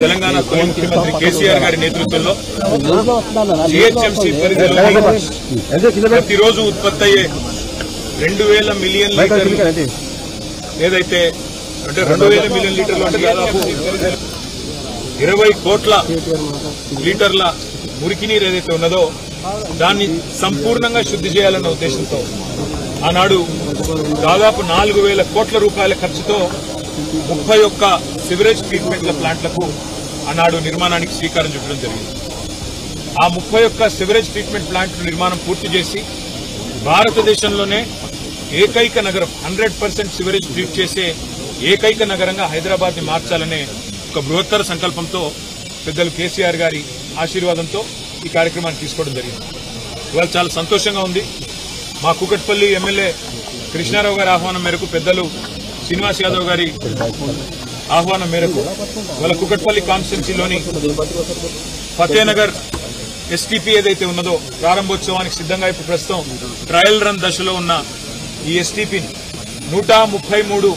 తెలంగాణ ముఖ్యమంత్రి కేసీఆర్ గారి నేతృత్వంలో జీహెచ్ఎంసీ పరిధిలో ప్రతిరోజు ఉత్పత్తి అయ్యే 2000 మిలియన్ లీటర్లు ఏదైతే అంటే 2000 మిలియన్ లీటర్లు అంటే దాదాపు 20 కోట్ల లీటర్ల మురికి నీరు ఏదైతే ఉన్నదో దాన్ని సంపూర్ణంగా శుద్ధి చేయాలన్న ఉద్దేశంతో ఆనాడు దాదాపు 4000 కోట్ల రూపాయల ఖర్చుతో 31 సివరేజ్ ట్రీట్మెంట్ల ప్లాంట్లకు ఆనాడు నిర్మాణానికి శ్రీకారం చుట్టడం జరిగింది. ఆ 31 సివరేజ్ ట్రీట్మెంట్ ప్లాంట్ల నిర్మాణం పూర్తి చేసి భారతదేశంలోనే ఏకైక నగరం 100% సివరేజ్ ట్రీట్ చేసే ఏకైక నగరంగా హైదరాబాద్ ని మార్చాలనే ఒక బృహత్తర సంకల్పంతో పెద్దలు కేసీఆర్ గారి ఆశీర్వాదంతో ఈ కార్యక్రమాన్ని తీసుకోవడం జరిగింది. ఇవాళ చాలా సంతోషంగా ఉంది. మా కూకట్పల్లి ఎమ్మెల్యే కృష్ణారావు గారి ఆహ్వానం మేరకు పెద్దలు శ్రీనివాస్ యాదవ్ గారి ఆహ్వానం మేరకు వాళ్ళ కూకట్పల్లి కాన్స్టిట్యున్సీలోని ఫతేనగర్ ఎస్టీపీ ఏదైతే ఉన్నదో ప్రారంభోత్సవానికి సిద్దంగా ఇప్పుడు ప్రస్తుతం ట్రయల్ రన్ దశలో ఉన్న ఈ ఎస్టీపీని 133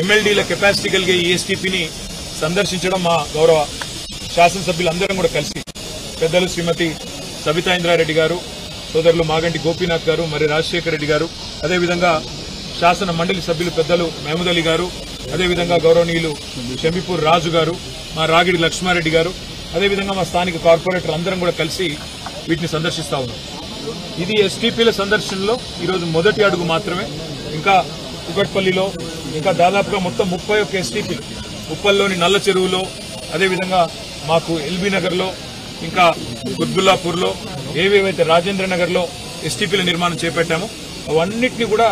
ఎమ్మెల్డీల కెపాసిటీ కలిగే ఈ ఎస్టీపీని సందర్శించడం మా గౌరవ శాసనసభ్యులందరం కూడా కలిసి పెద్దలు శ్రీమతి సబితా ఇంద్రారెడ్డి గారు, సోదరులు మాగంటి గోపీనాథ్ గారు, మరి రాజశేఖర రెడ్డి గారు, అదేవిధంగా శాసన మండలి సభ్యులు పెద్దలు మహమూద్ అలీ గారు, అదేవిధంగా గౌరవనీయులు షమీపూర్ రాజు గారు, మా రాగిడి లక్ష్మారెడ్డి గారు, అదేవిధంగా మా స్థానిక కార్పొరేటర్ అందరం కూడా కలిసి వీటిని సందర్శిస్తా ఉన్నాం. ఇది ఎస్టీపీల సందర్శనలో ఈరోజు మొదటి అడుగు మాత్రమే. ఇంకా కుకట్పల్లిలో ఇంకా దాదాపుగా మొత్తం 31 ఎస్టీపీలు ఉప్పల్లోని నల్ల చెరువులో, అదేవిధంగా మాకు ఎల్బీ నగర్లో, ఇంకా గుద్బుల్లాపూర్లో, ఏవేవైతే రాజేంద్ర నగర్లో ఎస్టీపీల నిర్మాణం చేపట్టామో అవన్నిటినీ కూడా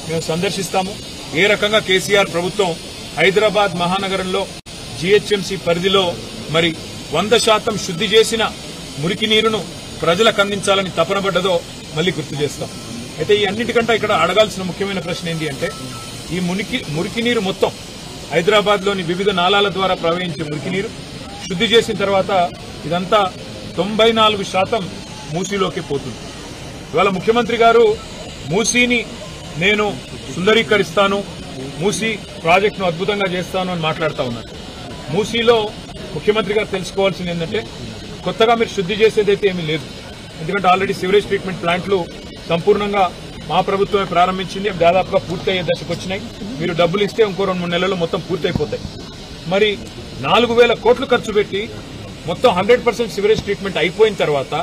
మేము సందర్శిస్తాము. ఏ రకంగా కేసీఆర్ ప్రభుత్వం హైదరాబాద్ మహానగరంలో జీహెచ్ఎంసీ పరిధిలో మరి 100% శుద్ధి చేసిన మురికి నీరును ప్రజలకు అందించాలని తపన పడ్డదో మళ్లీ గుర్తు చేస్తాం. అయితే ఈ అన్నిటికంటే ఇక్కడ అడగాల్సిన ముఖ్యమైన ప్రశ్న ఏంటి అంటే ఈ మురికి నీరు మొత్తం హైదరాబాద్ లోని వివిధ నాలాల ద్వారా ప్రవహించే మురికి నీరు శుద్ధి చేసిన తర్వాత ఇదంతా 94% మూసీలోకి పోతుంది. ఇవాళ ముఖ్యమంత్రి గారు మూసీని నేను సుందరీకరిస్తాను, మూసీ ప్రాజెక్టును అద్భుతంగా చేస్తాను అని మాట్లాడుతూ ఉన్నారు. మూసీలో ముఖ్యమంత్రి గారు తెలుసుకోవాల్సింది ఏంటంటే కొత్తగా మీరు శుద్ధి చేసేదైతే ఏమీ లేదు. ఎందుకంటే ఆల్రెడీ సివరేజ్ ట్రీట్మెంట్ ప్లాంట్లు సంపూర్ణంగా మా ప్రభుత్వమే ప్రారంభించింది, దాదాపుగా పూర్తయ్యే దశకు వచ్చినాయి. మీరు డబ్బులు ఇస్తే ఇంకో 2-3 నెలల్లో మొత్తం పూర్తయిపోతాయి. మరి 4000 కోట్లు ఖర్చు పెట్టి మొత్తం 100% సివరేజ్ ట్రీట్మెంట్ అయిపోయిన తర్వాత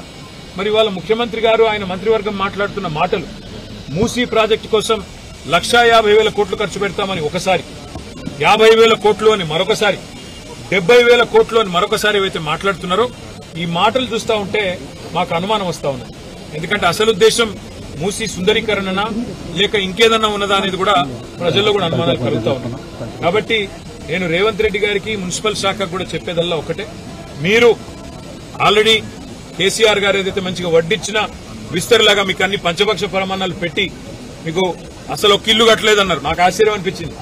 మరి వాళ్ళ ముఖ్యమంత్రి గారు ఆయన మంత్రివర్గం మాట్లాడుతున్న మాటలు మూసీ ప్రాజెక్టు కోసం 1,50,000 కోట్లు ఖర్చు పెడతామని ఒకసారి, 50,000 కోట్లు అని మరొకసారి, 70,000 కోట్లు అని మరొకసారి ఏవైతే మాట్లాడుతున్నారో ఈ మాటలు చూస్తూ ఉంటే మాకు అనుమానం వస్తూ ఉంది. ఎందుకంటే అసలు ఉద్దేశం మూసీ సుందరీకరణనా లేక ఇంకేదన్నా ఉన్నదా అనేది కూడా ప్రజల్లో కూడా అనుమానాలు కలుగుతూ ఉన్నాయి. కాబట్టి నేను రేవంత్ రెడ్డి గారికి మున్సిపల్ శాఖకు కూడా చెప్పేదల్లా ఒకటే, మీరు ఆల్రెడీ కేసీఆర్ గారు ఏదైతే మంచిగా వడ్డిచ్చినా విస్తరిలాగా మీకు అన్ని పంచపక్ష ప్రమాణాలు పెట్టి మీకు అసలు ఒక్క ఇల్లు కట్టలేదన్నారు. నాకు ఆశ్చర్యం అనిపించింది.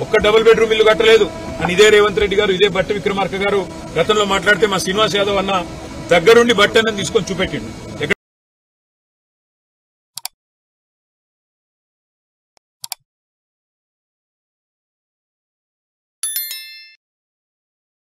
ఒక్క డబుల్ బెడ్రూమ్ ఇల్లు కట్టలేదు అని ఇదే రేవంత్ రెడ్డి గారు, ఇదే బట్టి విక్రమార్క గారు గతంలో మాట్లాడితే మా శ్రీనివాస్ యాదవ్ అన్న దగ్గరుండి బట్టని తీసుకొని చూపెట్టిండు.